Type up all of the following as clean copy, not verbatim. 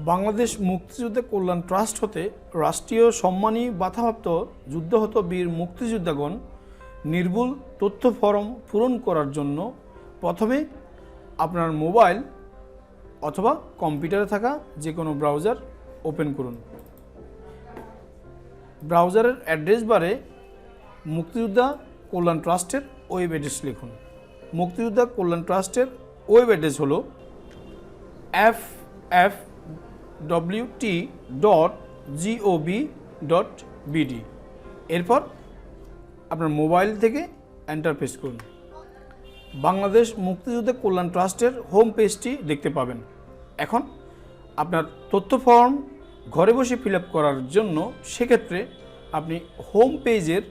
বাংলাদেশ মুক্তিযোদ্ধা কল্যাণ ট্রাস্ট হতে রাষ্ট্রীয় সম্মানী বাধাপ্রাপ্ত যুদ্ধাহত বীর মুক্তিযোদ্ধাগণ নির্ভুল তথ্য ফরম পূরণ করার জন্য প্রথমে আপনার মোবাইল অথবা কম্পিউটারে থাকা যে কোনো ব্রাউজার ওপেন করুন। ব্রাউজারের অ্যাড্রেস বারে মুক্তিযোদ্ধা কল্যাণ ট্রাস্টের ওয়েব অ্যাড্রেস লিখুন। মুক্তিযোদ্ধা কল্যাণ ট্রাস্টের ওয়েব অ্যাড্রেস হলো ffwt.gov.bd। এরপর আপনার মোবাইল থেকে এন্টার প্রেস করুন। বাংলাদেশ মুক্তিযোদ্ধা কল্যাণ ট্রাস্টের হোম পেজটি দেখতে পাবেন। এখন আপনার তথ্য ফর্ম ঘরে বসে ফিল আপ করার জন্য সেক্ষেত্রে আপনি হোম পেজের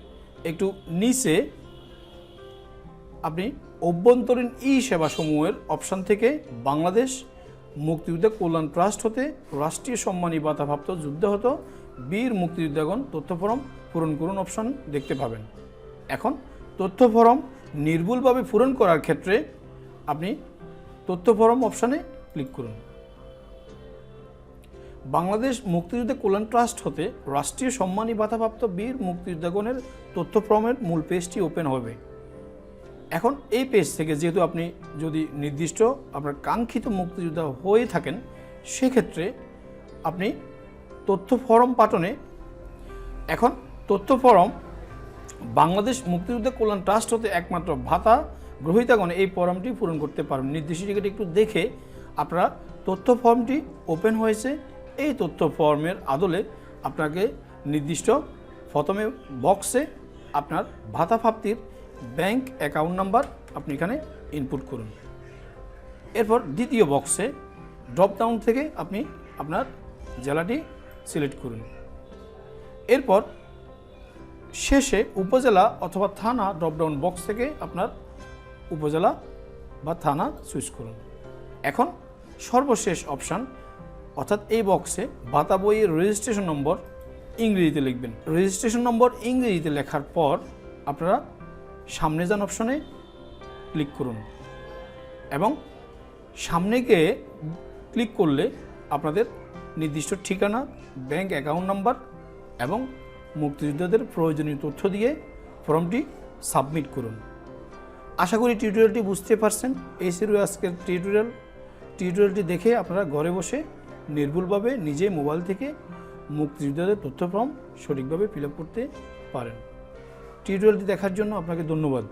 একটু নিচে আপনি অভ্যন্তরীণ ই সেবাসমূহের অপশান থেকে বাংলাদেশ মুক্তিযোদ্ধা কল্যাণ ট্রাস্ট হতে রাষ্ট্রীয় সম্মানী বাধাপ্রাপ্ত যুদ্ধাহত বীর মুক্তিযোদ্ধাগণ তথ্য ফরম পূরণ করুন অপশান দেখতে পাবেন। এখন তথ্য ফরম নির্ভুলভাবে পূরণ করার ক্ষেত্রে আপনি তথ্য ফরম অপশানে ক্লিক করুন। বাংলাদেশ মুক্তিযোদ্ধা কল্যাণ ট্রাস্ট হতে রাষ্ট্রীয় সম্মানী বাধাপ্রাপ্ত বীর মুক্তিযোদ্ধাগণের তথ্য ফরমের মূল পেজটি ওপেন হবে। এখন এই পেজ থেকে যেহেতু আপনি যদি নির্দিষ্ট আপনার কাঙ্ক্ষিত মুক্তিযোদ্ধা হয়ে থাকেন সেক্ষেত্রে আপনি তথ্য ফরম পাঠনে এখন তথ্য ফরম বাংলাদেশ মুক্তিযোদ্ধা কল্যাণ ট্রাস্ট হতে একমাত্র ভাতা গ্রহীতাগণ এই ফর্মটি পূরণ করতে পারবেন। নির্দেশিকাটি একটু দেখে আপনারা তথ্য ফর্মটি ওপেন হয়েছে। এই তথ্য ফর্মের আদলে আপনাকে নির্দিষ্ট প্রথমে বক্সে আপনার ভাতা প্রাপ্তির ব্যাংক অ্যাকাউন্ট নাম্বার আপনি এখানে ইনপুট করুন। এরপর দ্বিতীয় বক্সে ড্রপডাউন থেকে আপনি আপনার জেলাটি সিলেক্ট করুন। এরপর শেষে উপজেলা অথবা থানা ড্রপডাউন বক্স থেকে আপনার উপজেলা বা থানা চুজ করুন। এখন সর্বশেষ অপশান অর্থাৎ এই বক্সে ভাতা বইয়ের রেজিস্ট্রেশন নম্বর ইংরেজিতে লিখবেন। রেজিস্ট্রেশন নম্বর ইংরেজিতে লেখার পর আপনারা সামনে যান অপশনে ক্লিক করুন এবং সামনে গিয়ে ক্লিক করলে আপনাদের নির্দিষ্ট ঠিকানা, ব্যাংক অ্যাকাউন্ট নাম্বার এবং মুক্তিযোদ্ধাদের প্রয়োজনীয় তথ্য দিয়ে ফর্মটি সাবমিট করুন। আশা করি টিউটোরিয়ালটি বুঝতে পারছেন। এই ছিল আজকের টিউটোরিয়ালটি দেখে আপনারা ঘরে বসে নির্ভুলভাবে নিজে মোবাইল থেকে মুক্তিযোদ্ধাদের তথ্য ফর্ম সঠিকভাবে ফিল আপ করতে পারেন। টিউটোরিয়ালটি দেখার জন্য আপনাকে ধন্যবাদ।